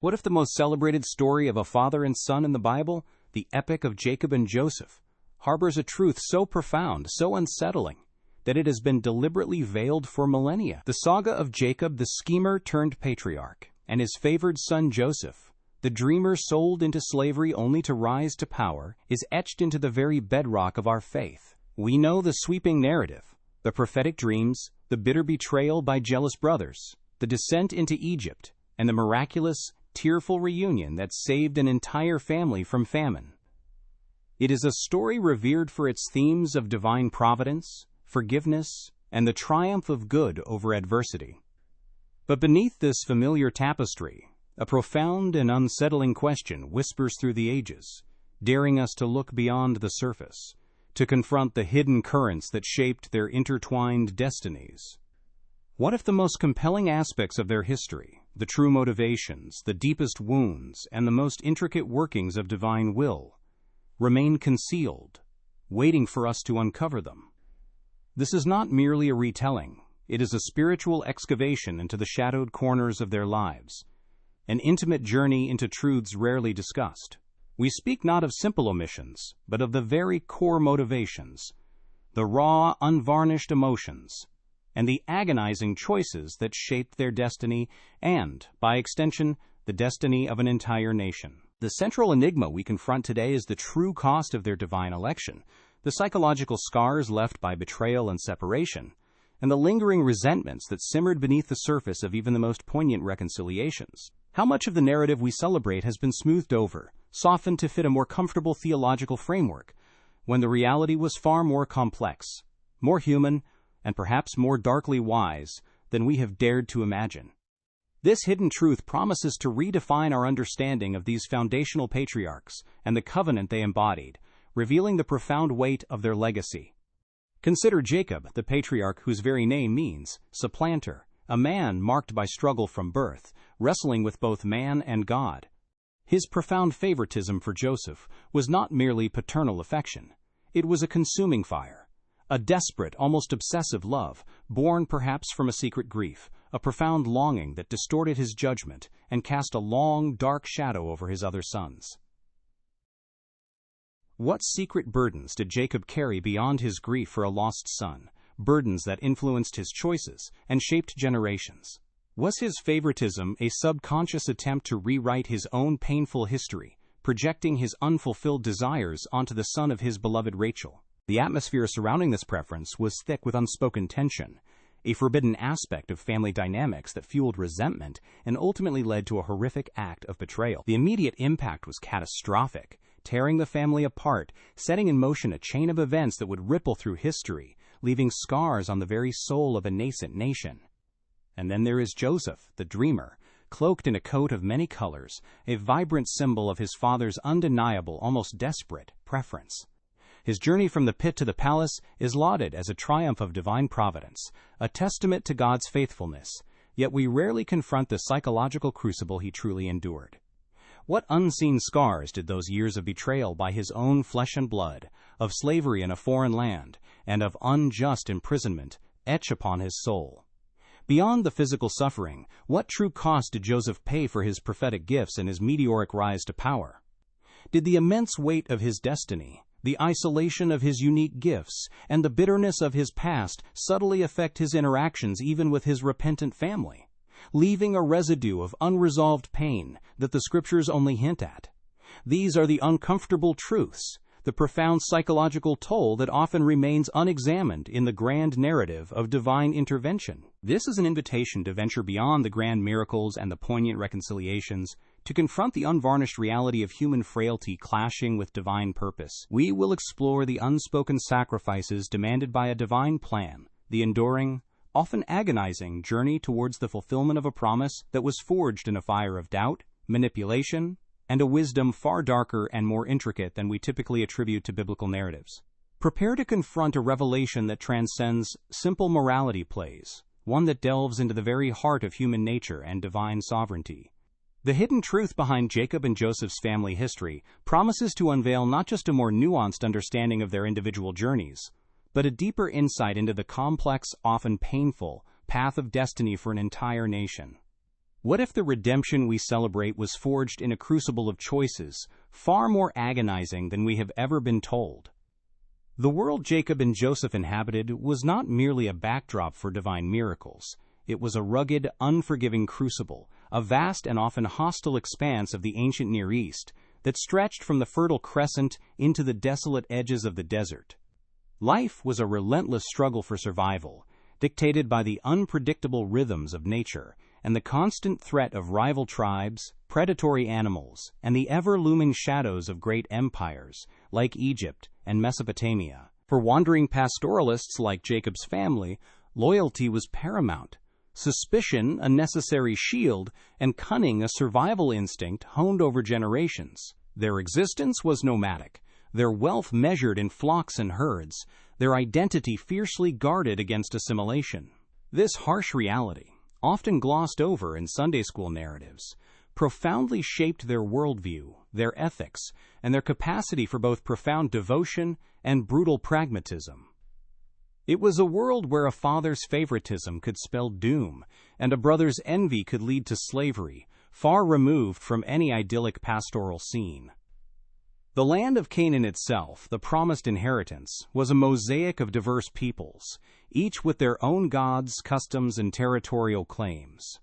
What if the most celebrated story of a father and son in the Bible, the epic of Jacob and Joseph, harbors a truth so profound, so unsettling, that it has been deliberately veiled for millennia? The saga of Jacob, the schemer turned patriarch, and his favored son Joseph, the dreamer sold into slavery only to rise to power, is etched into the very bedrock of our faith. We know the sweeping narrative, the prophetic dreams, the bitter betrayal by jealous brothers, the descent into Egypt, and the miraculous, tearful reunion that saved an entire family from famine. It is a story revered for its themes of divine providence, forgiveness, and the triumph of good over adversity. But beneath this familiar tapestry, a profound and unsettling question whispers through the ages, daring us to look beyond the surface, to confront the hidden currents that shaped their intertwined destinies. What if the most compelling aspects of their history, the true motivations, the deepest wounds, and the most intricate workings of divine will, remain concealed, waiting for us to uncover them? This is not merely a retelling. It is a spiritual excavation into the shadowed corners of their lives, an intimate journey into truths rarely discussed. We speak not of simple omissions, but of the very core motivations, the raw, unvarnished emotions, and the agonizing choices that shaped their destiny and, by extension, the destiny of an entire nation. The central enigma we confront today is the true cost of their divine election, the psychological scars left by betrayal and separation, and the lingering resentments that simmered beneath the surface of even the most poignant reconciliations. How much of the narrative we celebrate has been smoothed over, softened to fit a more comfortable theological framework, when the reality was far more complex, more human, and perhaps more darkly wise than we have dared to imagine. This hidden truth promises to redefine our understanding of these foundational patriarchs and the covenant they embodied, revealing the profound weight of their legacy. Consider Jacob, the patriarch whose very name means supplanter, a man marked by struggle from birth, wrestling with both man and God. His profound favoritism for Joseph was not merely paternal affection. It was a consuming fire, a desperate, almost obsessive love, born perhaps from a secret grief, a profound longing that distorted his judgment and cast a long, dark shadow over his other sons. What secret burdens did Jacob carry beyond his grief for a lost son, burdens that influenced his choices and shaped generations? Was his favoritism a subconscious attempt to rewrite his own painful history, projecting his unfulfilled desires onto the son of his beloved Rachel? The atmosphere surrounding this preference was thick with unspoken tension, a forbidden aspect of family dynamics that fueled resentment and ultimately led to a horrific act of betrayal. The immediate impact was catastrophic, tearing the family apart, setting in motion a chain of events that would ripple through history, leaving scars on the very soul of a nascent nation. And then there is Joseph, the dreamer, cloaked in a coat of many colors, a vibrant symbol of his father's undeniable, almost desperate preference. His journey from the pit to the palace is lauded as a triumph of divine providence, a testament to God's faithfulness, yet we rarely confront the psychological crucible he truly endured. What unseen scars did those years of betrayal by his own flesh and blood, of slavery in a foreign land, and of unjust imprisonment etch upon his soul? Beyond the physical suffering, what true cost did Joseph pay for his prophetic gifts and his meteoric rise to power? Did the immense weight of his destiny, the isolation of his unique gifts, and the bitterness of his past subtly affect his interactions even with his repentant family, leaving a residue of unresolved pain that the scriptures only hint at? These are the uncomfortable truths, the profound psychological toll that often remains unexamined in the grand narrative of divine intervention. This is an invitation to venture beyond the grand miracles and the poignant reconciliations, to confront the unvarnished reality of human frailty clashing with divine purpose. We will explore the unspoken sacrifices demanded by a divine plan, the enduring, often agonizing journey towards the fulfillment of a promise that was forged in a fire of doubt, manipulation, and a wisdom far darker and more intricate than we typically attribute to biblical narratives. Prepare to confront a revelation that transcends simple morality plays, one that delves into the very heart of human nature and divine sovereignty. The hidden truth behind Jacob and Joseph's family history promises to unveil not just a more nuanced understanding of their individual journeys, but a deeper insight into the complex, often painful, path of destiny for an entire nation. What if the redemption we celebrate was forged in a crucible of choices, far more agonizing than we have ever been told? The world Jacob and Joseph inhabited was not merely a backdrop for divine miracles. It was a rugged, unforgiving crucible, a vast and often hostile expanse of the ancient Near East that stretched from the Fertile Crescent into the desolate edges of the desert. Life was a relentless struggle for survival, dictated by the unpredictable rhythms of nature and the constant threat of rival tribes, predatory animals, and the ever-looming shadows of great empires like Egypt and Mesopotamia. For wandering pastoralists like Jacob's family, loyalty was paramount, suspicion a necessary shield, and cunning a survival instinct honed over generations. Their existence was nomadic, their wealth measured in flocks and herds, their identity fiercely guarded against assimilation. This harsh reality, often glossed over in Sunday school narratives, profoundly shaped their worldview, their ethics, and their capacity for both profound devotion and brutal pragmatism. It was a world where a father's favoritism could spell doom, and a brother's envy could lead to slavery, far removed from any idyllic pastoral scene. The land of Canaan itself, the promised inheritance, was a mosaic of diverse peoples, each with their own gods, customs, and territorial claims.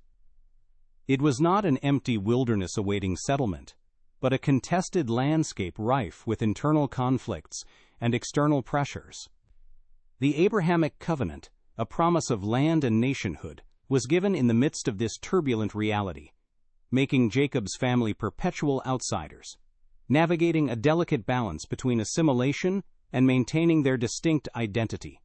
It was not an empty wilderness awaiting settlement, but a contested landscape rife with internal conflicts and external pressures. The Abrahamic covenant, a promise of land and nationhood, was given in the midst of this turbulent reality, making Jacob's family perpetual outsiders, navigating a delicate balance between assimilation and maintaining their distinct identity.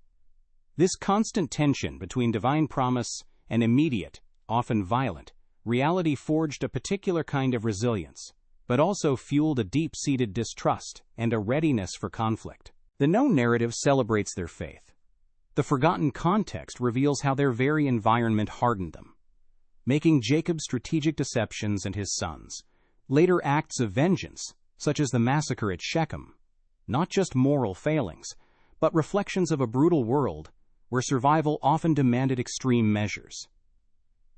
This constant tension between divine promise and immediate, often violent, reality forged a particular kind of resilience, but also fueled a deep-seated distrust and a readiness for conflict. The known narrative celebrates their faith. The forgotten context reveals how their very environment hardened them, making Jacob's strategic deceptions and his sons' later acts of vengeance, such as the massacre at Shechem, not just moral failings, but reflections of a brutal world where survival often demanded extreme measures.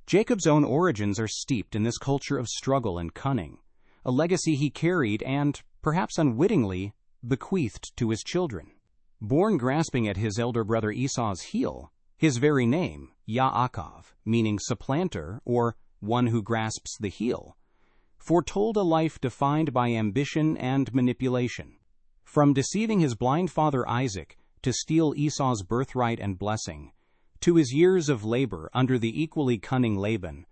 Jacob's own origins are steeped in this culture of struggle and cunning, a legacy he carried and, perhaps unwittingly, bequeathed to his children. Born grasping at his elder brother Esau's heel, his very name, Yaakov, meaning supplanter or one who grasps the heel, foretold a life defined by ambition and manipulation. From deceiving his blind father Isaac to steal Esau's birthright and blessing, to his years of labor under the equally cunning Laban,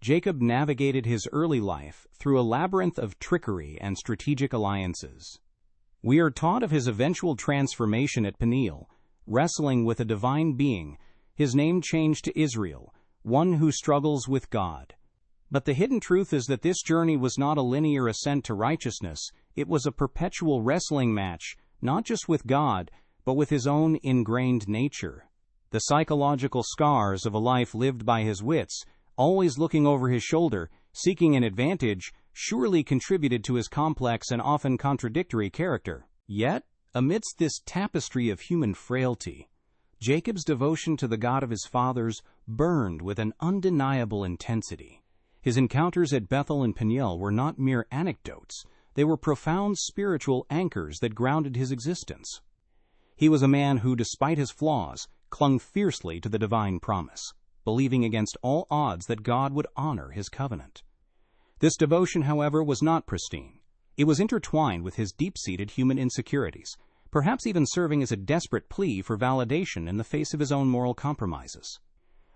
Jacob navigated his early life through a labyrinth of trickery and strategic alliances. We are taught of his eventual transformation at Peniel, wrestling with a divine being, his name changed to Israel, one who struggles with God. But the hidden truth is that this journey was not a linear ascent to righteousness. It was a perpetual wrestling match, not just with God, but with his own ingrained nature. The psychological scars of a life lived by his wits, always looking over his shoulder, seeking an advantage, surely contributed to his complex and often contradictory character. Yet, amidst this tapestry of human frailty, Jacob's devotion to the God of his fathers burned with an undeniable intensity. His encounters at Bethel and Peniel were not mere anecdotes. They were profound spiritual anchors that grounded his existence. He was a man who, despite his flaws, clung fiercely to the divine promise, believing against all odds that God would honor his covenant. This devotion, however, was not pristine. It was intertwined with his deep-seated human insecurities, perhaps even serving as a desperate plea for validation in the face of his own moral compromises.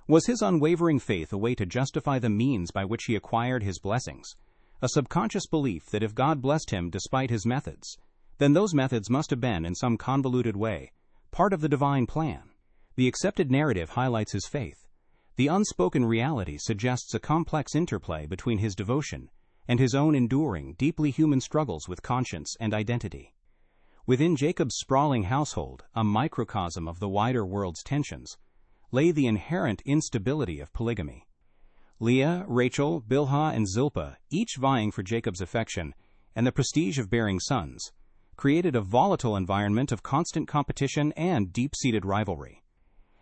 Was his unwavering faith a way to justify the means by which he acquired his blessings? A subconscious belief that if God blessed him despite his methods, then those methods must have been, in some convoluted way, part of the divine plan. The accepted narrative highlights his faith. The unspoken reality suggests a complex interplay between his devotion and his own enduring, deeply human struggles with conscience and identity. Within Jacob's sprawling household, a microcosm of the wider world's tensions, lay the inherent instability of polygamy. Leah, Rachel, Bilhah, and Zilpah, each vying for Jacob's affection and the prestige of bearing sons, created a volatile environment of constant competition and deep-seated rivalry.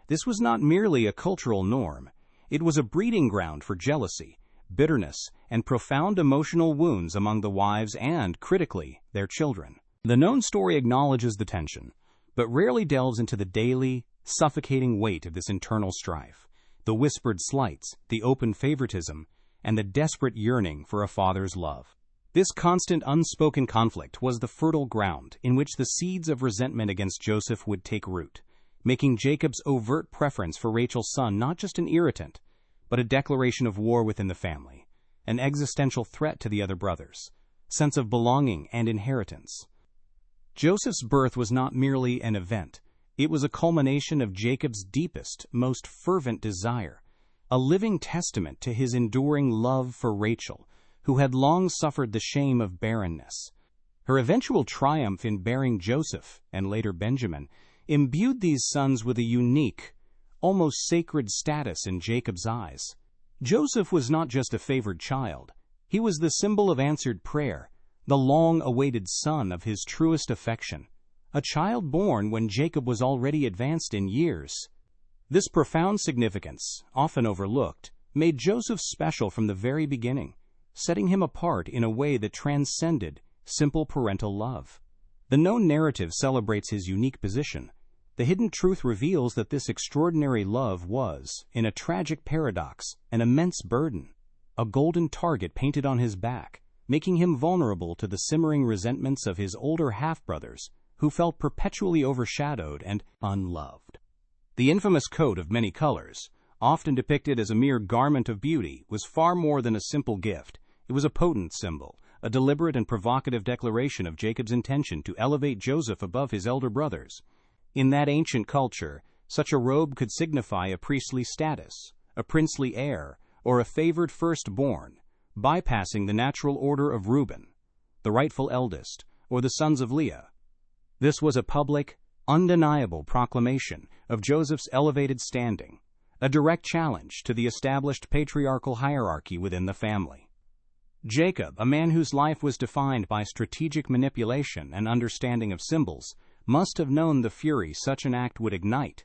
This was not merely a cultural norm. It was a breeding ground for jealousy, bitterness, and profound emotional wounds among the wives and, critically, their children. The known story acknowledges the tension, but rarely delves into the daily, suffocating weight of this internal strife, the whispered slights, the open favoritism, and the desperate yearning for a father's love. This constant unspoken conflict was the fertile ground in which the seeds of resentment against Joseph would take root, making Jacob's overt preference for Rachel's son not just an irritant, but a declaration of war within the family, an existential threat to the other brothers, sense of belonging and inheritance. Joseph's birth was not merely an event. It was a culmination of Jacob's deepest, most fervent desire, a living testament to his enduring love for Rachel, who had long suffered the shame of barrenness. Her eventual triumph in bearing Joseph, and later Benjamin, imbued these sons with a unique, almost sacred status in Jacob's eyes. Joseph was not just a favored child. He was the symbol of answered prayer, the long-awaited son of his truest affection, a child born when Jacob was already advanced in years. This profound significance, often overlooked, made Joseph special from the very beginning, setting him apart in a way that transcended simple parental love. The known narrative celebrates his unique position. The hidden truth reveals that this extraordinary love was, in a tragic paradox, an immense burden, a golden target painted on his back, making him vulnerable to the simmering resentments of his older half-brothers, who felt perpetually overshadowed and unloved. The infamous coat of many colors, often depicted as a mere garment of beauty, was far more than a simple gift. It was a potent symbol, a deliberate and provocative declaration of Jacob's intention to elevate Joseph above his elder brothers. In that ancient culture, such a robe could signify a priestly status, a princely heir, or a favored firstborn, bypassing the natural order of Reuben, the rightful eldest, or the sons of Leah. This was a public, undeniable proclamation of Joseph's elevated standing, a direct challenge to the established patriarchal hierarchy within the family. Jacob, a man whose life was defined by strategic manipulation and understanding of symbols, must have known the fury such an act would ignite.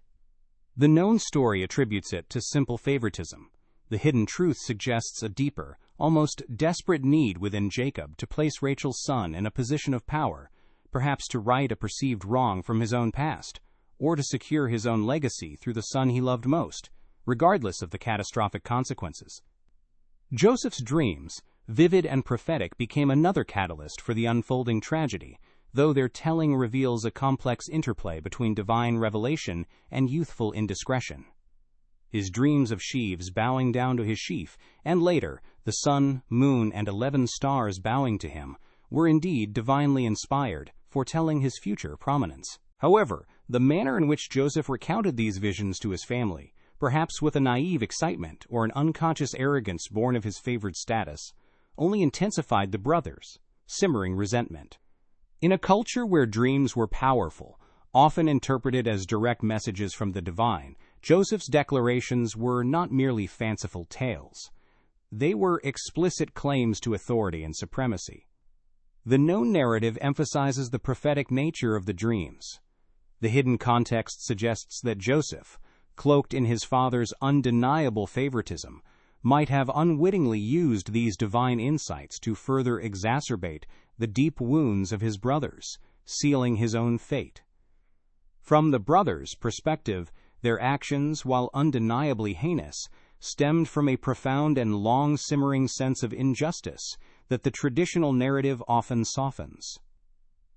The known story attributes it to simple favoritism. The hidden truth suggests a deeper, almost desperate need within Jacob to place Rachel's son in a position of power, perhaps to right a perceived wrong from his own past, or to secure his own legacy through the son he loved most, regardless of the catastrophic consequences. Joseph's dreams, vivid and prophetic, became another catalyst for the unfolding tragedy, though their telling reveals a complex interplay between divine revelation and youthful indiscretion. His dreams of sheaves bowing down to his sheaf, and later, the sun, moon, and 11 stars bowing to him, were indeed divinely inspired, foretelling his future prominence. However, the manner in which Joseph recounted these visions to his family, perhaps with a naive excitement or an unconscious arrogance born of his favored status, only intensified the brothers' simmering resentment. In a culture where dreams were powerful, often interpreted as direct messages from the divine, Joseph's declarations were not merely fanciful tales. They were explicit claims to authority and supremacy. The known narrative emphasizes the prophetic nature of the dreams. The hidden context suggests that Joseph, cloaked in his father's undeniable favoritism, might have unwittingly used these divine insights to further exacerbate the deep wounds of his brothers, sealing his own fate. From the brothers' perspective, their actions, while undeniably heinous, stemmed from a profound and long-simmering sense of injustice that the traditional narrative often softens.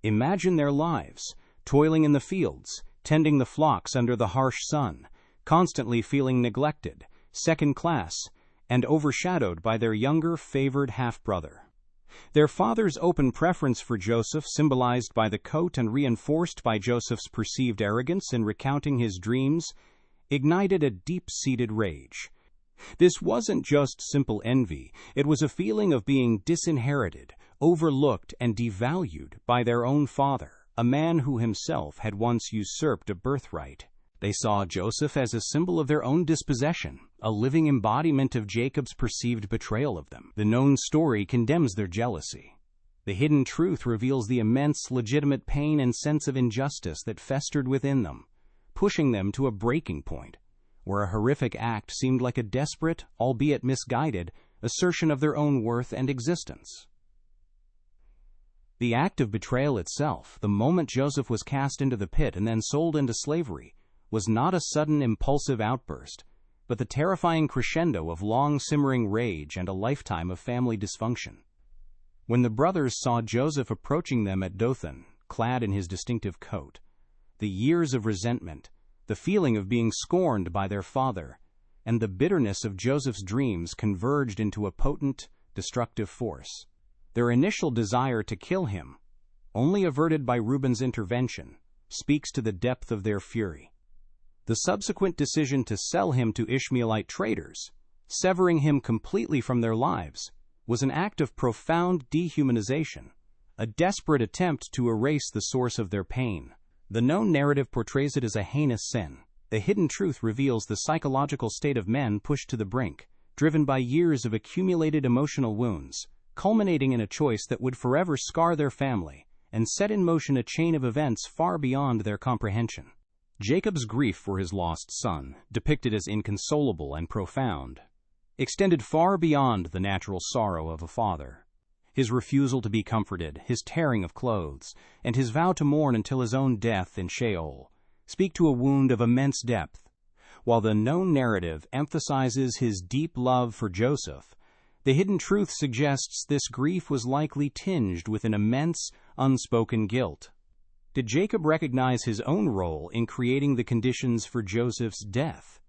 Imagine their lives, toiling in the fields, tending the flocks under the harsh sun, constantly feeling neglected, second-class, and overshadowed by their younger, favored half-brother. Their father's open preference for Joseph, symbolized by the coat and reinforced by Joseph's perceived arrogance in recounting his dreams, ignited a deep-seated rage. This wasn't just simple envy, it was a feeling of being disinherited, overlooked, and devalued by their own father, a man who himself had once usurped a birthright. They saw Joseph as a symbol of their own dispossession, a living embodiment of Jacob's perceived betrayal of them. The known story condemns their jealousy. The hidden truth reveals the immense, legitimate pain and sense of injustice that festered within them, pushing them to a breaking point, where a horrific act seemed like a desperate, albeit misguided, assertion of their own worth and existence. The act of betrayal itself, the moment Joseph was cast into the pit and then sold into slavery, was not a sudden impulsive outburst, but the terrifying crescendo of long-simmering rage and a lifetime of family dysfunction. When the brothers saw Joseph approaching them at Dothan, clad in his distinctive coat, the years of resentment, the feeling of being scorned by their father, and the bitterness of Joseph's dreams converged into a potent, destructive force. Their initial desire to kill him, only averted by Reuben's intervention, speaks to the depth of their fury. The subsequent decision to sell him to Ishmaelite traders, severing him completely from their lives, was an act of profound dehumanization, a desperate attempt to erase the source of their pain. The known narrative portrays it as a heinous sin. The hidden truth reveals the psychological state of men pushed to the brink, driven by years of accumulated emotional wounds, culminating in a choice that would forever scar their family and set in motion a chain of events far beyond their comprehension. Jacob's grief for his lost son, depicted as inconsolable and profound, extended far beyond the natural sorrow of a father. His refusal to be comforted, his tearing of clothes, and his vow to mourn until his own death in Sheol speak to a wound of immense depth. While the known narrative emphasizes his deep love for Joseph, the hidden truth suggests this grief was likely tinged with an immense, unspoken guilt. Did Jacob recognize his own role in creating the conditions for Joseph's death?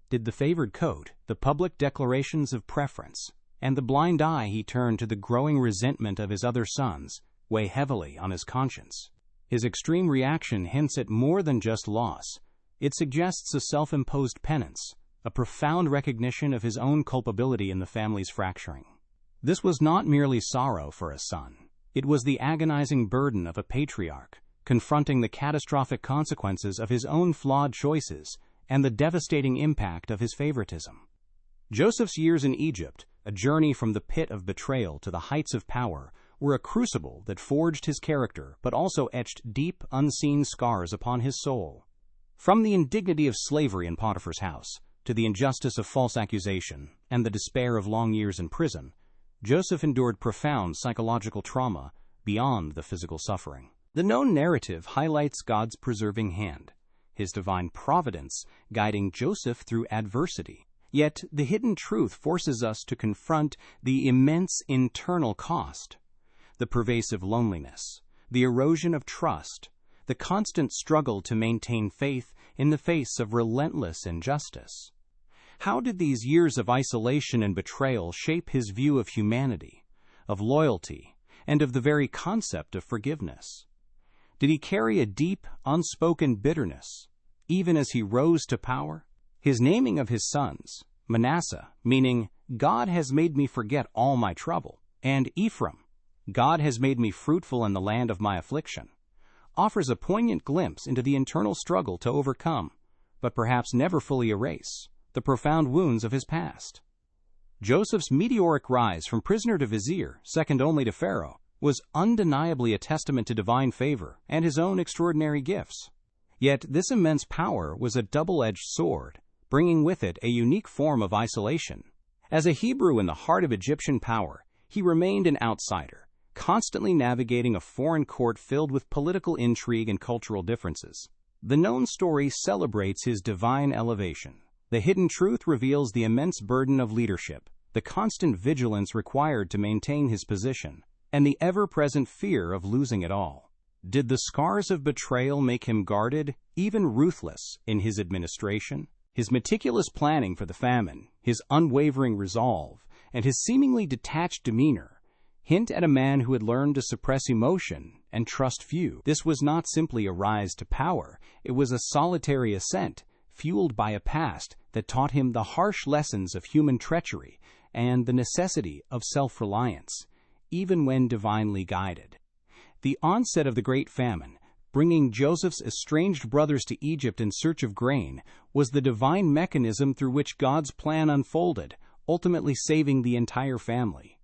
Did the favored coat, the public declarations of preference, and the blind eye he turned to the growing resentment of his other sons weigh heavily on his conscience? His extreme reaction hints at more than just loss. It suggests a self-imposed penance, a profound recognition of his own culpability in the family's fracturing. This was not merely sorrow for a son. It was the agonizing burden of a patriarch, confronting the catastrophic consequences of his own flawed choices and the devastating impact of his favoritism. Joseph's years in Egypt, a journey from the pit of betrayal to the heights of power, were a crucible that forged his character but also etched deep, unseen scars upon his soul. From the indignity of slavery in Potiphar's house to the injustice of false accusation and the despair of long years in prison, Joseph endured profound psychological trauma beyond the physical suffering. The known narrative highlights God's preserving hand, his divine providence guiding Joseph through adversity. Yet the hidden truth forces us to confront the immense internal cost, the pervasive loneliness, the erosion of trust, the constant struggle to maintain faith in the face of relentless injustice. How did these years of isolation and betrayal shape his view of humanity, of loyalty, and of the very concept of forgiveness? Did he carry a deep, unspoken bitterness, even as he rose to power? His naming of his sons, Manasseh, meaning, God has made me forget all my trouble, and Ephraim, God has made me fruitful in the land of my affliction, offers a poignant glimpse into the internal struggle to overcome, but perhaps never fully erase, the profound wounds of his past. Joseph's meteoric rise from prisoner to vizier, second only to Pharaoh, was undeniably a testament to divine favor and his own extraordinary gifts. Yet this immense power was a double-edged sword, bringing with it a unique form of isolation. As a Hebrew in the heart of Egyptian power, he remained an outsider, constantly navigating a foreign court filled with political intrigue and cultural differences. The known story celebrates his divine elevation. The hidden truth reveals the immense burden of leadership, the constant vigilance required to maintain his position, and the ever-present fear of losing it all. Did the scars of betrayal make him guarded, even ruthless, in his administration? His meticulous planning for the famine, his unwavering resolve, and his seemingly detached demeanor hint at a man who had learned to suppress emotion and trust few. This was not simply a rise to power, it was a solitary ascent, fueled by a past that taught him the harsh lessons of human treachery and the necessity of self-reliance, even when divinely guided. The onset of the Great Famine, bringing Joseph's estranged brothers to Egypt in search of grain, was the divine mechanism through which God's plan unfolded, ultimately saving the entire family.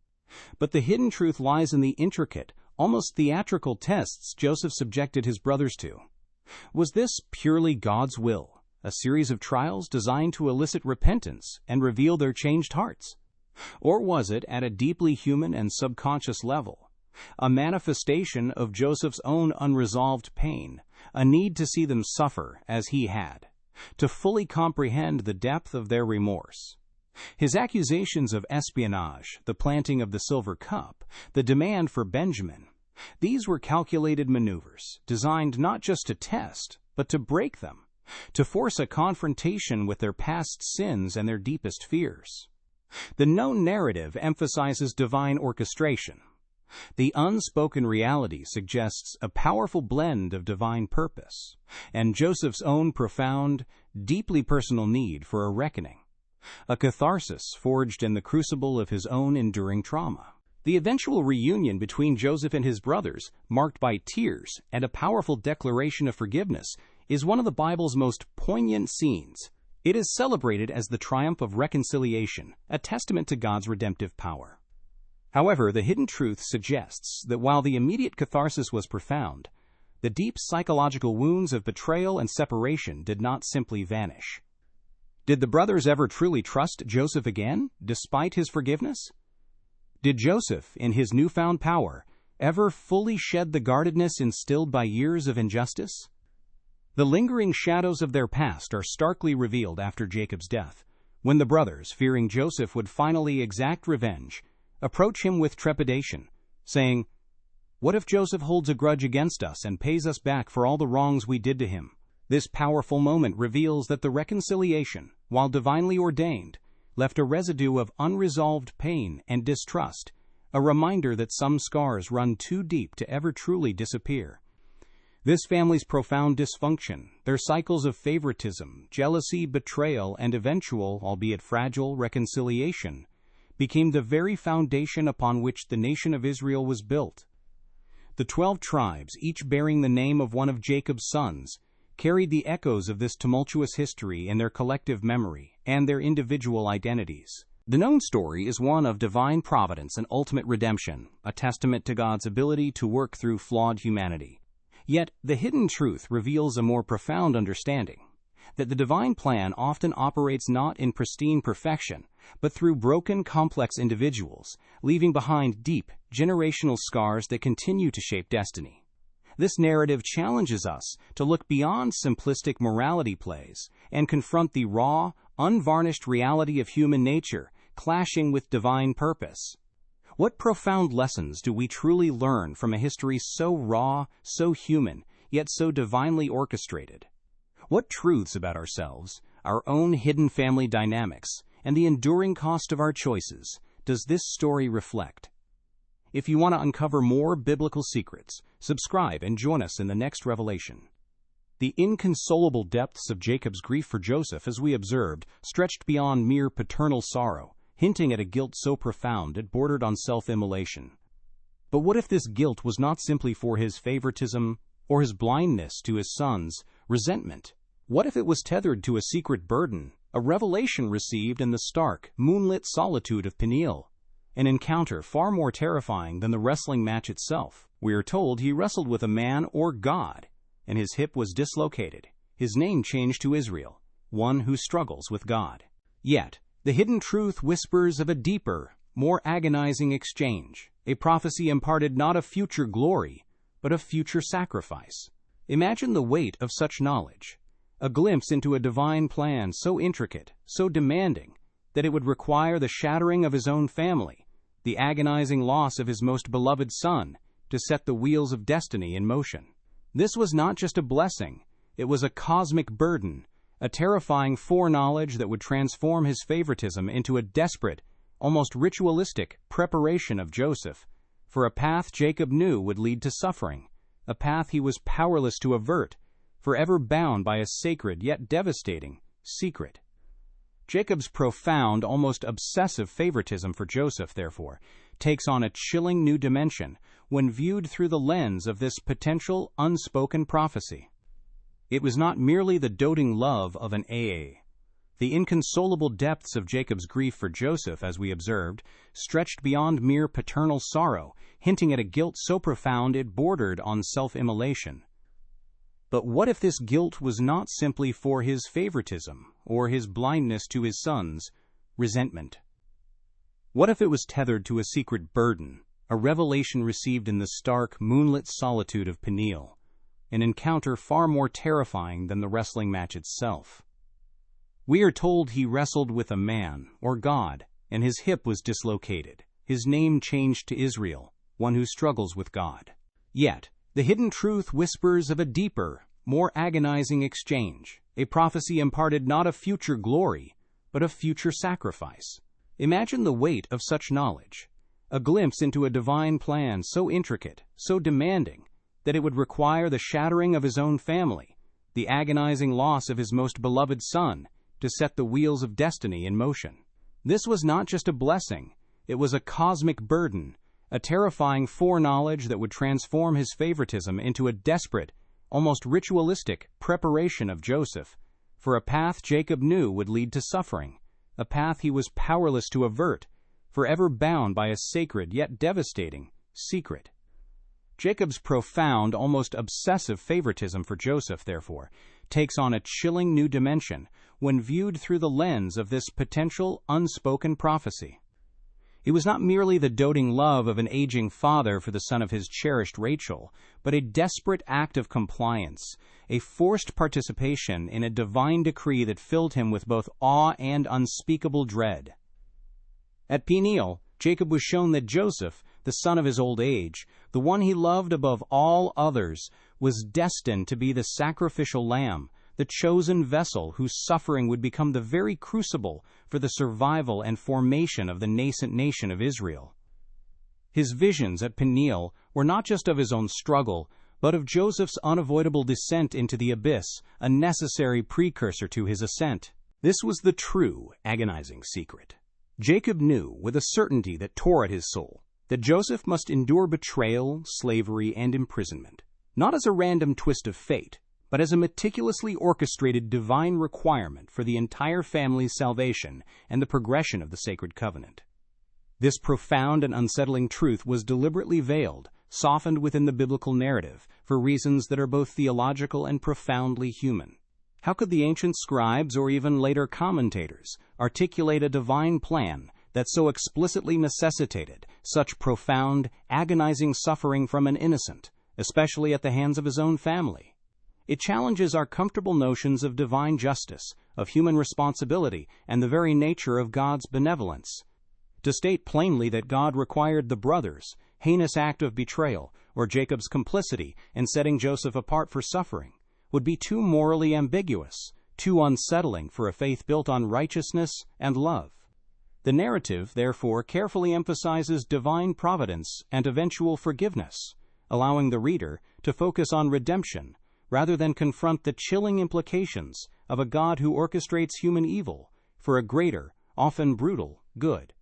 But the hidden truth lies in the intricate, almost theatrical tests Joseph subjected his brothers to. Was this purely God's will, a series of trials designed to elicit repentance and reveal their changed hearts? Or was it, at a deeply human and subconscious level, a manifestation of Joseph's own unresolved pain, a need to see them suffer as he had, to fully comprehend the depth of their remorse? His accusations of espionage, the planting of the silver cup, the demand for Benjamin, these were calculated maneuvers, designed not just to test, but to break them, to force a confrontation with their past sins and their deepest fears. The known narrative emphasizes divine orchestration. The unspoken reality suggests a powerful blend of divine purpose, and Joseph's own profound, deeply personal need for a reckoning, a catharsis forged in the crucible of his own enduring trauma. The eventual reunion between Joseph and his brothers, marked by tears and a powerful declaration of forgiveness, is one of the Bible's most poignant scenes. It is celebrated as the triumph of reconciliation, a testament to God's redemptive power. However, the hidden truth suggests that while the immediate catharsis was profound, the deep psychological wounds of betrayal and separation did not simply vanish. Did the brothers ever truly trust Joseph again, despite his forgiveness? Did Joseph, in his newfound power, ever fully shed the guardedness instilled by years of injustice? The lingering shadows of their past are starkly revealed after Jacob's death, when the brothers, fearing Joseph would finally exact revenge, approach him with trepidation, saying, "What if Joseph holds a grudge against us and pays us back for all the wrongs we did to him?" This powerful moment reveals that the reconciliation, while divinely ordained, left a residue of unresolved pain and distrust, a reminder that some scars run too deep to ever truly disappear. This family's profound dysfunction, their cycles of favoritism, jealousy, betrayal, and eventual, albeit fragile, reconciliation, became the very foundation upon which the nation of Israel was built. The 12 tribes, each bearing the name of one of Jacob's sons, carried the echoes of this tumultuous history in their collective memory and their individual identities. The known story is one of divine providence and ultimate redemption, a testament to God's ability to work through flawed humanity. Yet, the hidden truth reveals a more profound understanding, that the divine plan often operates not in pristine perfection, but through broken, complex individuals, leaving behind deep, generational scars that continue to shape destiny. This narrative challenges us to look beyond simplistic morality plays and confront the raw, unvarnished reality of human nature clashing with divine purpose. What profound lessons do we truly learn from a history so raw, so human, yet so divinely orchestrated? What truths about ourselves, our own hidden family dynamics, and the enduring cost of our choices does this story reflect? If you want to uncover more biblical secrets, subscribe and join us in the next revelation. The inconsolable depths of Jacob's grief for Joseph, as we observed, stretched beyond mere paternal sorrow, hinting at a guilt so profound it bordered on self-immolation. But what if this guilt was not simply for his favoritism or his blindness to his sons' resentment? What if it was tethered to a secret burden, a revelation received in the stark, moonlit solitude of Peniel, an encounter far more terrifying than the wrestling match itself? We are told he wrestled with a man or God, and his hip was dislocated, his name changed to Israel, one who struggles with God. Yet, the hidden truth whispers of a deeper, more agonizing exchange, a prophecy imparted not of future glory, but of future sacrifice. Imagine the weight of such knowledge, a glimpse into a divine plan so intricate, so demanding, that it would require the shattering of his own family, the agonizing loss of his most beloved son, to set the wheels of destiny in motion. This was not just a blessing, it was a cosmic burden, a terrifying foreknowledge that would transform his favoritism into a desperate, almost ritualistic preparation of Joseph for a path Jacob knew would lead to suffering, a path he was powerless to avert, forever bound by a sacred yet devastating secret. Jacob's profound, almost obsessive favoritism for Joseph, therefore, takes on a chilling new dimension when viewed through the lens of this potential unspoken prophecy. It was not merely the doting love of an AA. The inconsolable depths of Jacob's grief for Joseph, as we observed, stretched beyond mere paternal sorrow, hinting at a guilt so profound it bordered on self-immolation. But what if this guilt was not simply for his favoritism or his blindness to his sons' resentment? What if it was tethered to a secret burden, a revelation received in the stark, moonlit solitude of Peniel, an encounter far more terrifying than the wrestling match itself? We are told he wrestled with a man, or God, and his hip was dislocated, his name changed to Israel, one who struggles with God. Yet, the hidden truth whispers of a deeper, more agonizing exchange, a prophecy imparted not of future glory, but of future sacrifice. Imagine the weight of such knowledge, a glimpse into a divine plan so intricate, so demanding, that it would require the shattering of his own family, the agonizing loss of his most beloved son, to set the wheels of destiny in motion. This was not just a blessing, it was a cosmic burden, a terrifying foreknowledge that would transform his favoritism into a desperate, almost ritualistic preparation of Joseph for a path Jacob knew would lead to suffering, a path he was powerless to avert, forever bound by a sacred yet devastating secret. Jacob's profound, almost obsessive favoritism for Joseph, therefore, takes on a chilling new dimension when viewed through the lens of this potential unspoken prophecy. It was not merely the doting love of an aging father for the son of his cherished Rachel, but a desperate act of compliance, a forced participation in a divine decree that filled him with both awe and unspeakable dread. At Peniel, Jacob was shown that Joseph, the son of his old age, the one he loved above all others, was destined to be the sacrificial lamb, the chosen vessel whose suffering would become the very crucible for the survival and formation of the nascent nation of Israel. His visions at Peniel were not just of his own struggle, but of Joseph's unavoidable descent into the abyss, a necessary precursor to his ascent. This was the true, agonizing secret. Jacob knew, with a certainty that tore at his soul, that Joseph must endure betrayal, slavery, and imprisonment, not as a random twist of fate, but as a meticulously orchestrated divine requirement for the entire family's salvation and the progression of the sacred covenant. This profound and unsettling truth was deliberately veiled, softened within the biblical narrative, for reasons that are both theological and profoundly human. How could the ancient scribes or even later commentators articulate a divine plan that so explicitly necessitated such profound, agonizing suffering from an innocent, especially at the hands of his own family? It challenges our comfortable notions of divine justice, of human responsibility, and the very nature of God's benevolence. To state plainly that God required the brothers' heinous act of betrayal or Jacob's complicity in setting Joseph apart for suffering would be too morally ambiguous, too unsettling for a faith built on righteousness and love. The narrative, therefore, carefully emphasizes divine providence and eventual forgiveness, allowing the reader to focus on redemption rather than confront the chilling implications of a God who orchestrates human evil for a greater, often brutal, good.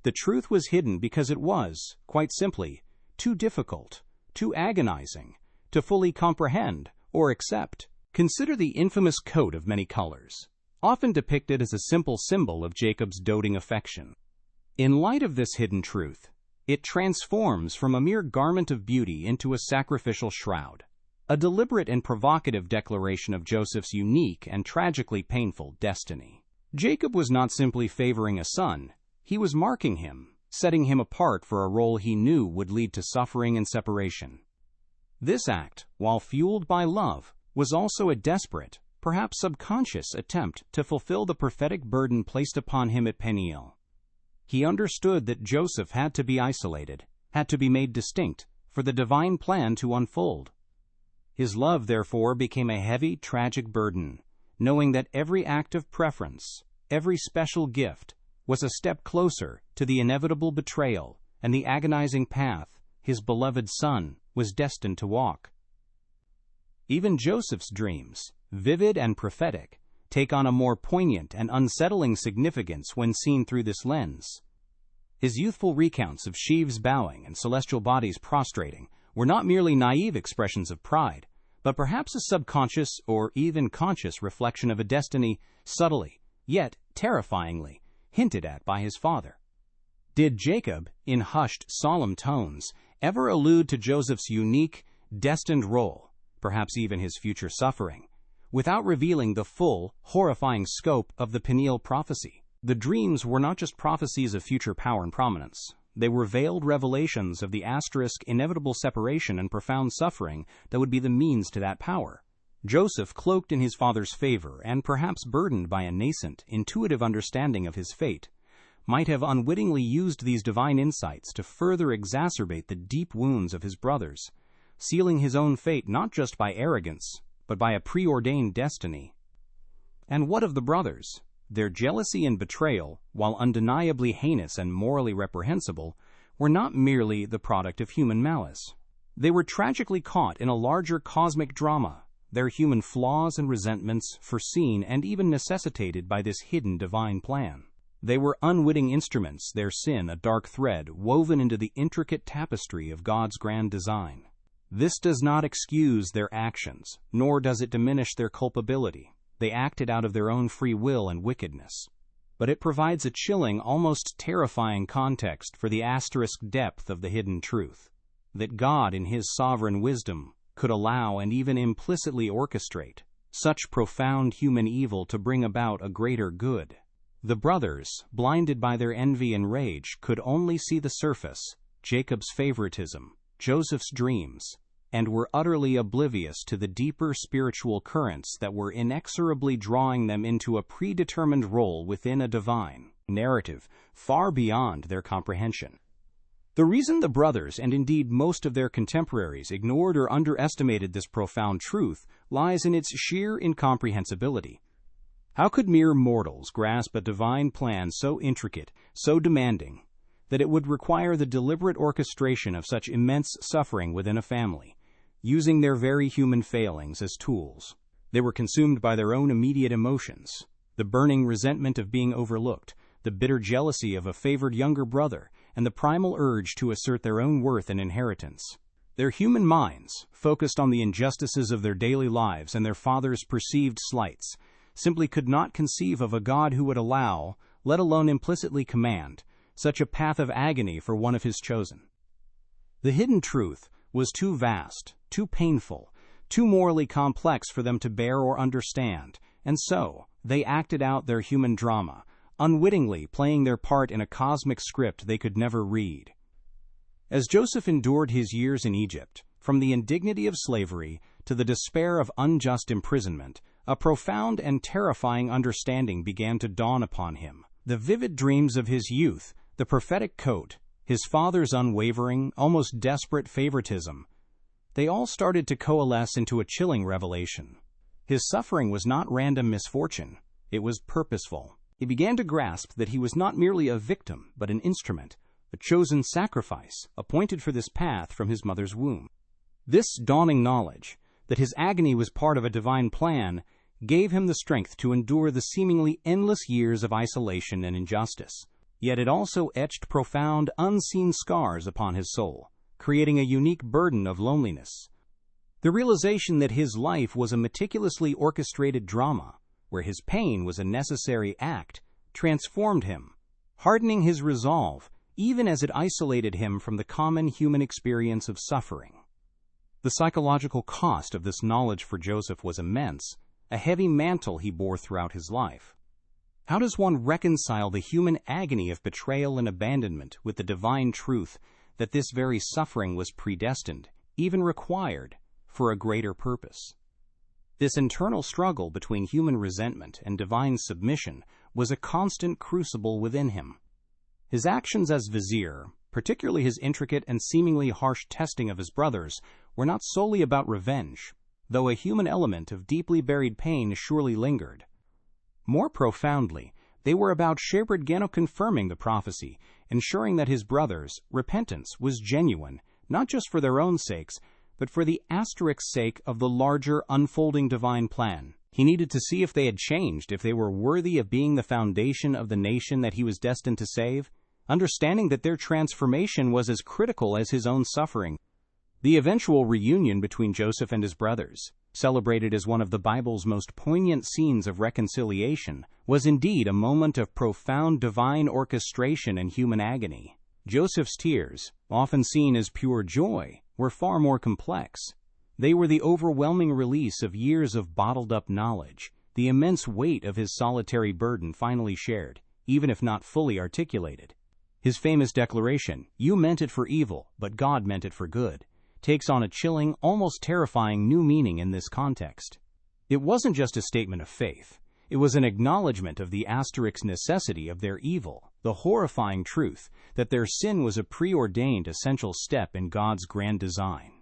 The truth was hidden because it was, quite simply, too difficult, too agonizing, to fully comprehend or accept. Consider the infamous coat of many colors, often depicted as a simple symbol of Jacob's doting affection. In light of this hidden truth, it transforms from a mere garment of beauty into a sacrificial shroud, a deliberate and provocative declaration of Joseph's unique and tragically painful destiny. Jacob was not simply favoring a son, he was marking him, setting him apart for a role he knew would lead to suffering and separation. This act, while fueled by love, was also a desperate, perhaps subconscious attempt to fulfill the prophetic burden placed upon him at Peniel. He understood that Joseph had to be isolated, had to be made distinct, for the divine plan to unfold. His love, therefore, became a heavy, tragic burden, knowing that every act of preference, every special gift, was a step closer to the inevitable betrayal and the agonizing path his beloved son was destined to walk. Even Joseph's dreams, vivid and prophetic, take on a more poignant and unsettling significance when seen through this lens. His youthful recounts of sheaves bowing and celestial bodies prostrating were not merely naive expressions of pride, but perhaps a subconscious or even conscious reflection of a destiny subtly, yet terrifyingly, hinted at by his father. Did Jacob, in hushed, solemn tones, ever allude to Joseph's unique, destined role, perhaps even his future suffering, without revealing the full, horrifying scope of the Peniel prophecy? The dreams were not just prophecies of future power and prominence. They were veiled revelations of the inevitable separation and profound suffering that would be the means to that power. Joseph, cloaked in his father's favor and perhaps burdened by a nascent, intuitive understanding of his fate, might have unwittingly used these divine insights to further exacerbate the deep wounds of his brothers, sealing his own fate not just by arrogance, but by a preordained destiny. And what of the brothers? Their jealousy and betrayal, while undeniably heinous and morally reprehensible, were not merely the product of human malice. They were tragically caught in a larger cosmic drama, their human flaws and resentments foreseen and even necessitated by this hidden divine plan. They were unwitting instruments, their sin a dark thread woven into the intricate tapestry of God's grand design. This does not excuse their actions, nor does it diminish their culpability. They acted out of their own free will and wickedness. But it provides a chilling, almost terrifying context for the asterisk depth of the hidden truth, that God, in His sovereign wisdom, could allow and even implicitly orchestrate such profound human evil to bring about a greater good. The brothers, blinded by their envy and rage, could only see the surface, Jacob's favoritism, Joseph's dreams, and were utterly oblivious to the deeper spiritual currents that were inexorably drawing them into a predetermined role within a divine narrative far beyond their comprehension. The reason the brothers, and indeed most of their contemporaries, ignored or underestimated this profound truth lies in its sheer incomprehensibility. How could mere mortals grasp a divine plan so intricate, so demanding, that it would require the deliberate orchestration of such immense suffering within a family, using their very human failings as tools? They were consumed by their own immediate emotions, the burning resentment of being overlooked, the bitter jealousy of a favored younger brother, and the primal urge to assert their own worth and inheritance. Their human minds, focused on the injustices of their daily lives and their father's perceived slights, simply could not conceive of a God who would allow, let alone implicitly command, such a path of agony for one of His chosen. The hidden truth was too vast, too painful, too morally complex for them to bear or understand, and so they acted out their human drama, unwittingly playing their part in a cosmic script they could never read. As Joseph endured his years in Egypt, from the indignity of slavery to the despair of unjust imprisonment, a profound and terrifying understanding began to dawn upon him. The vivid dreams of his youth, the prophetic coat, his father's unwavering, almost desperate favoritism, they all started to coalesce into a chilling revelation. His suffering was not random misfortune, it was purposeful. He began to grasp that he was not merely a victim, but an instrument, a chosen sacrifice, appointed for this path from his mother's womb. This dawning knowledge, that his agony was part of a divine plan, gave him the strength to endure the seemingly endless years of isolation and injustice. Yet it also etched profound, unseen scars upon his soul, creating a unique burden of loneliness. The realization that his life was a meticulously orchestrated drama, where his pain was a necessary act, transformed him, hardening his resolve, even as it isolated him from the common human experience of suffering. The psychological cost of this knowledge for Joseph was immense, a heavy mantle he bore throughout his life. How does one reconcile the human agony of betrayal and abandonment with the divine truth that this very suffering was predestined, even required, for a greater purpose? This internal struggle between human resentment and divine submission was a constant crucible within him. His actions as vizier, particularly his intricate and seemingly harsh testing of his brothers, were not solely about revenge, though a human element of deeply buried pain surely lingered. More profoundly, they were about Shepherd Geno confirming the prophecy, ensuring that his brothers' repentance was genuine, not just for their own sakes, but for the asterisk sake of the larger, unfolding divine plan. He needed to see if they had changed, if they were worthy of being the foundation of the nation that he was destined to save, understanding that their transformation was as critical as his own suffering. The eventual reunion between Joseph and his brothers, celebrated as one of the Bible's most poignant scenes of reconciliation, was indeed a moment of profound divine orchestration and human agony. Joseph's tears, often seen as pure joy, were far more complex. They were the overwhelming release of years of bottled-up knowledge, the immense weight of his solitary burden finally shared, even if not fully articulated. His famous declaration, "You meant it for evil, but God meant it for good," takes on a chilling, almost terrifying new meaning in this context. It wasn't just a statement of faith. It was an acknowledgement of the asterisk necessity of their evil, the horrifying truth that their sin was a preordained essential step in God's grand design.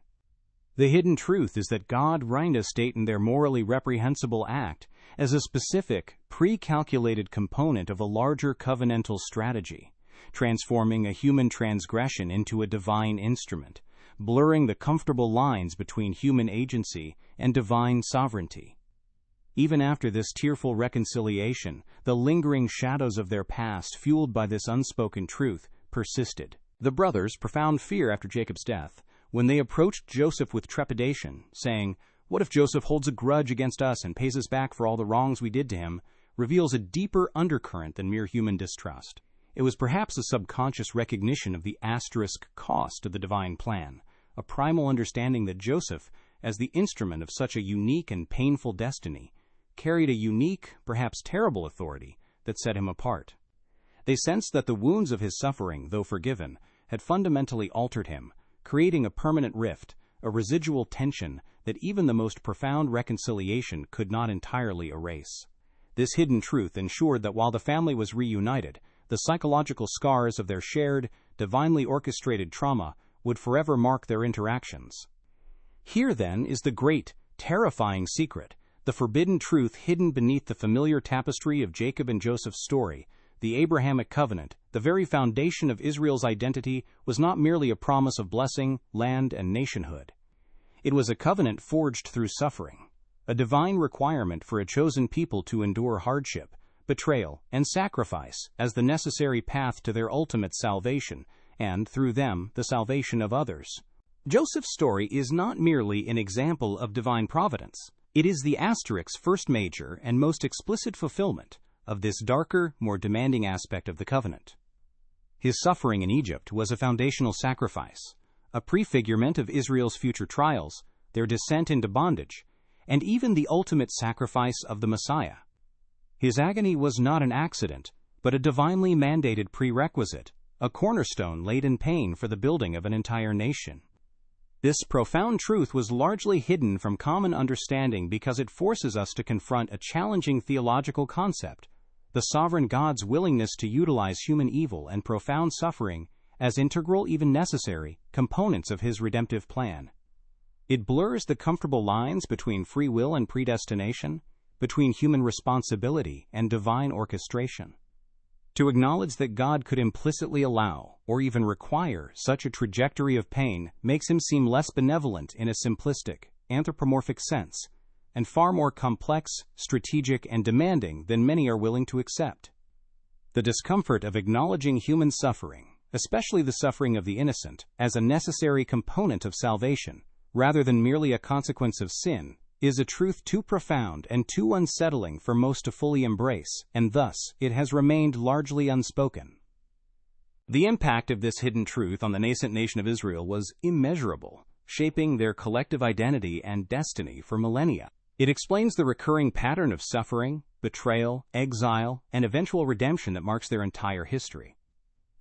The hidden truth is that God reigned a state in their morally reprehensible act as a specific, pre-calculated component of a larger covenantal strategy, transforming a human transgression into a divine instrument, blurring the comfortable lines between human agency and divine sovereignty. Even after this tearful reconciliation, the lingering shadows of their past, fueled by this unspoken truth, persisted. The brothers' profound fear after Jacob's death, when they approached Joseph with trepidation, saying, "What if Joseph holds a grudge against us and pays us back for all the wrongs we did to him?" reveals a deeper undercurrent than mere human distrust. It was perhaps a subconscious recognition of the asterisk cost of the divine plan, a primal understanding that Joseph, as the instrument of such a unique and painful destiny, carried a unique, perhaps terrible authority that set him apart. They sensed that the wounds of his suffering, though forgiven, had fundamentally altered him, creating a permanent rift, a residual tension that even the most profound reconciliation could not entirely erase. This hidden truth ensured that while the family was reunited, the psychological scars of their shared, divinely orchestrated trauma would forever mark their interactions. Here, then, is the great, terrifying secret, the forbidden truth hidden beneath the familiar tapestry of Jacob and Joseph's story. The Abrahamic covenant, the very foundation of Israel's identity, was not merely a promise of blessing, land, and nationhood. It was a covenant forged through suffering, a divine requirement for a chosen people to endure hardship, betrayal, and sacrifice as the necessary path to their ultimate salvation, and, through them, the salvation of others. Joseph's story is not merely an example of divine providence. It is the asterisk's first major and most explicit fulfillment of this darker, more demanding aspect of the covenant. His suffering in Egypt was a foundational sacrifice, a prefigurement of Israel's future trials, their descent into bondage, and even the ultimate sacrifice of the Messiah. His agony was not an accident, but a divinely mandated prerequisite, a cornerstone laid in pain for the building of an entire nation. This profound truth was largely hidden from common understanding because it forces us to confront a challenging theological concept, the sovereign God's willingness to utilize human evil and profound suffering as integral, even necessary, components of his redemptive plan. It blurs the comfortable lines between free will and predestination, between human responsibility and divine orchestration. To acknowledge that God could implicitly allow, or even require, such a trajectory of pain makes him seem less benevolent in a simplistic, anthropomorphic sense, and far more complex, strategic, and demanding than many are willing to accept. The discomfort of acknowledging human suffering, especially the suffering of the innocent, as a necessary component of salvation, rather than merely a consequence of sin, is a truth too profound and too unsettling for most to fully embrace, and thus it has remained largely unspoken. The impact of this hidden truth on the nascent nation of Israel was immeasurable, shaping their collective identity and destiny for millennia. It explains the recurring pattern of suffering, betrayal, exile, and eventual redemption that marks their entire history.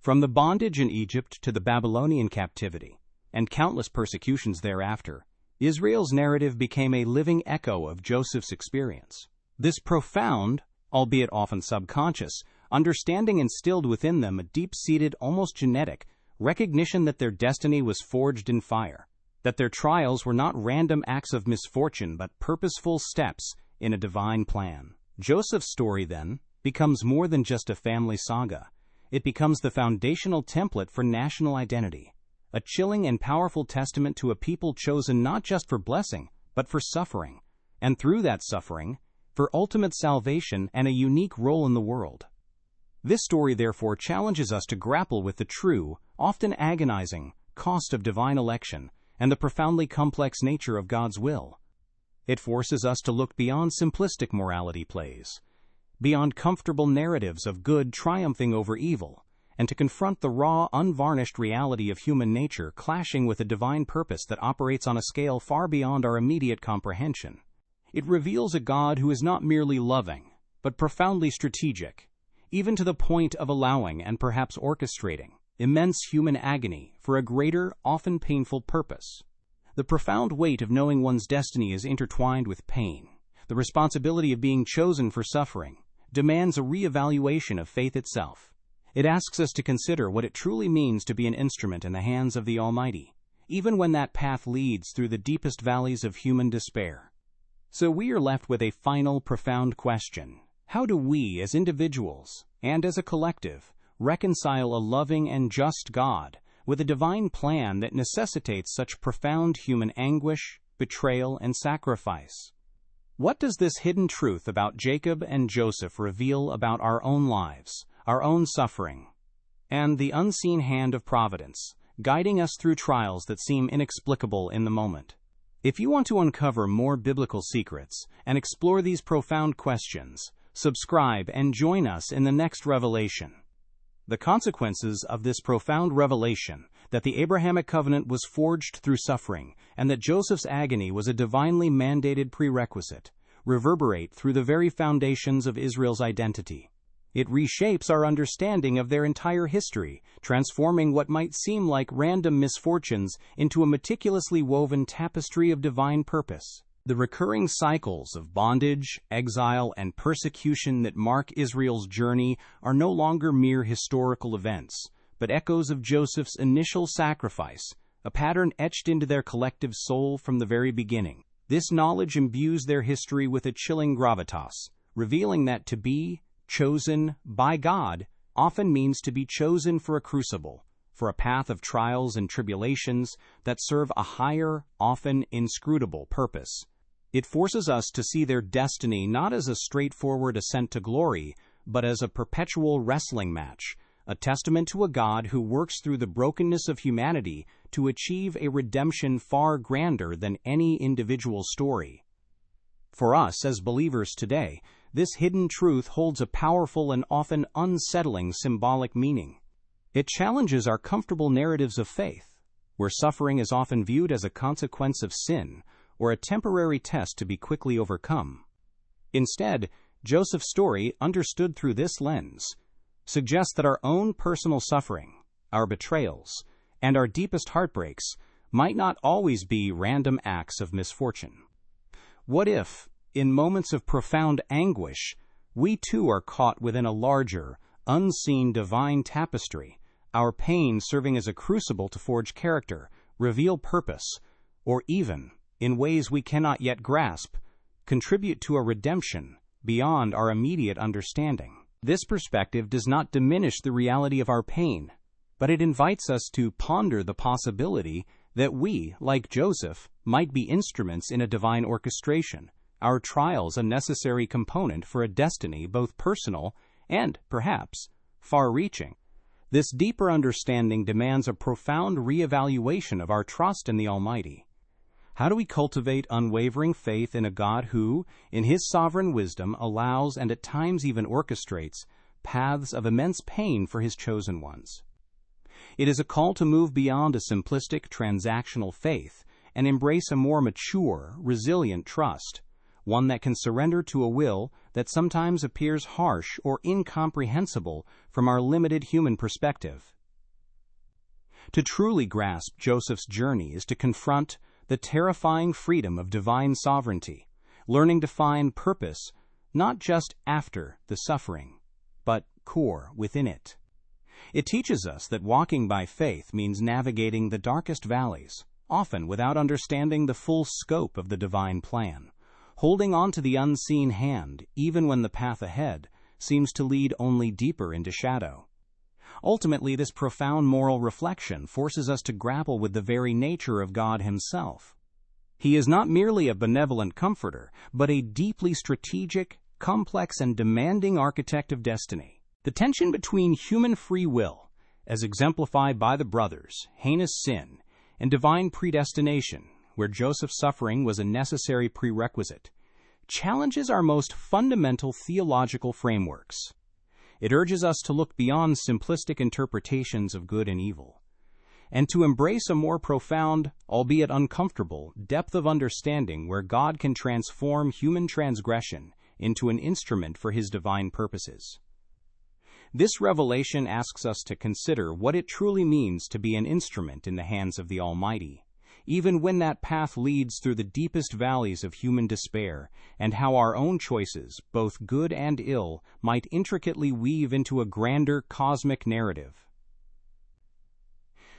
From the bondage in Egypt to the Babylonian captivity, and countless persecutions thereafter, Israel's narrative became a living echo of Joseph's experience. This profound, albeit often subconscious, understanding instilled within them a deep-seated, almost genetic, recognition that their destiny was forged in fire, that their trials were not random acts of misfortune but purposeful steps in a divine plan. Joseph's story, then, becomes more than just a family saga. It becomes the foundational template for national identity, a chilling and powerful testament to a people chosen not just for blessing, but for suffering, and through that suffering, for ultimate salvation and a unique role in the world. This story therefore challenges us to grapple with the true, often agonizing, cost of divine election and the profoundly complex nature of God's will. It forces us to look beyond simplistic morality plays, beyond comfortable narratives of good triumphing over evil, and to confront the raw, unvarnished reality of human nature clashing with a divine purpose that operates on a scale far beyond our immediate comprehension. It reveals a God who is not merely loving, but profoundly strategic, even to the point of allowing and perhaps orchestrating immense human agony for a greater, often painful purpose. The profound weight of knowing one's destiny is intertwined with pain. The responsibility of being chosen for suffering demands a re-evaluation of faith itself. It asks us to consider what it truly means to be an instrument in the hands of the Almighty, even when that path leads through the deepest valleys of human despair. So we are left with a final, profound question. How do we, as individuals and as a collective, reconcile a loving and just God with a divine plan that necessitates such profound human anguish, betrayal, and sacrifice? What does this hidden truth about Jacob and Joseph reveal about our own lives, our own suffering, and the unseen hand of providence, guiding us through trials that seem inexplicable in the moment? If you want to uncover more biblical secrets and explore these profound questions, subscribe and join us in the next revelation. The consequences of this profound revelation, that the Abrahamic covenant was forged through suffering and that Joseph's agony was a divinely mandated prerequisite, reverberate through the very foundations of Israel's identity. It reshapes our understanding of their entire history, transforming what might seem like random misfortunes into a meticulously woven tapestry of divine purpose. The recurring cycles of bondage, exile, and persecution that mark Israel's journey are no longer mere historical events, but echoes of Joseph's initial sacrifice, a pattern etched into their collective soul from the very beginning. This knowledge imbues their history with a chilling gravitas, revealing that to be chosen by God often means to be chosen for a crucible, for a path of trials and tribulations that serve a higher, often inscrutable purpose. It forces us to see their destiny not as a straightforward ascent to glory, but as a perpetual wrestling match, a testament to a God who works through the brokenness of humanity to achieve a redemption far grander than any individual story. For us as believers today, this hidden truth holds a powerful and often unsettling symbolic meaning. It challenges our comfortable narratives of faith, where suffering is often viewed as a consequence of sin or a temporary test to be quickly overcome. Instead, Joseph's story, understood through this lens, suggests that our own personal suffering, our betrayals, and our deepest heartbreaks might not always be random acts of misfortune. What if, in moments of profound anguish, we too are caught within a larger, unseen divine tapestry, our pain serving as a crucible to forge character, reveal purpose, or even, in ways we cannot yet grasp, contribute to a redemption beyond our immediate understanding? This perspective does not diminish the reality of our pain, but it invites us to ponder the possibility that we, like Joseph, might be instruments in a divine orchestration, our trials a necessary component for a destiny both personal and, perhaps, far-reaching. This deeper understanding demands a profound re-evaluation of our trust in the Almighty. How do we cultivate unwavering faith in a God who, in His sovereign wisdom, allows and at times even orchestrates paths of immense pain for His chosen ones? It is a call to move beyond a simplistic transactional faith and embrace a more mature, resilient trust, one that can surrender to a will that sometimes appears harsh or incomprehensible from our limited human perspective. To truly grasp Joseph's journey is to confront the terrifying freedom of divine sovereignty, learning to find purpose not just after the suffering, but core within it. It teaches us that walking by faith means navigating the darkest valleys, often without understanding the full scope of the divine plan, holding on to the unseen hand even when the path ahead seems to lead only deeper into shadow. Ultimately, this profound moral reflection forces us to grapple with the very nature of God Himself. He is not merely a benevolent comforter, but a deeply strategic, complex, and demanding architect of destiny. The tension between human free will, as exemplified by the brothers, heinous sin, and divine predestination, where Joseph's suffering was a necessary prerequisite, challenges our most fundamental theological frameworks. It urges us to look beyond simplistic interpretations of good and evil, and to embrace a more profound, albeit uncomfortable, depth of understanding where God can transform human transgression into an instrument for His divine purposes. This revelation asks us to consider what it truly means to be an instrument in the hands of the Almighty, even when that path leads through the deepest valleys of human despair, and how our own choices, both good and ill, might intricately weave into a grander cosmic narrative.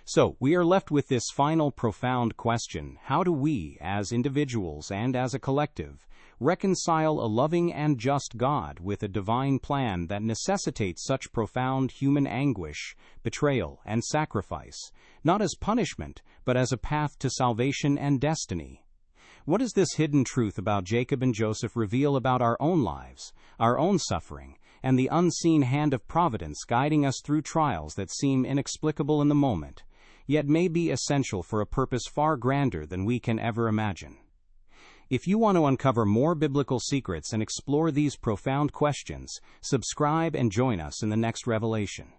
So, we are left with this final profound question: how do we, as individuals and as a collective, reconcile a loving and just God with a divine plan that necessitates such profound human anguish, betrayal, and sacrifice, not as punishment, but as a path to salvation and destiny? What does this hidden truth about Jacob and Joseph reveal about our own lives, our own suffering, and the unseen hand of providence guiding us through trials that seem inexplicable in the moment, yet may be essential for a purpose far grander than we can ever imagine? If you want to uncover more biblical secrets and explore these profound questions, subscribe and join us in the next revelation.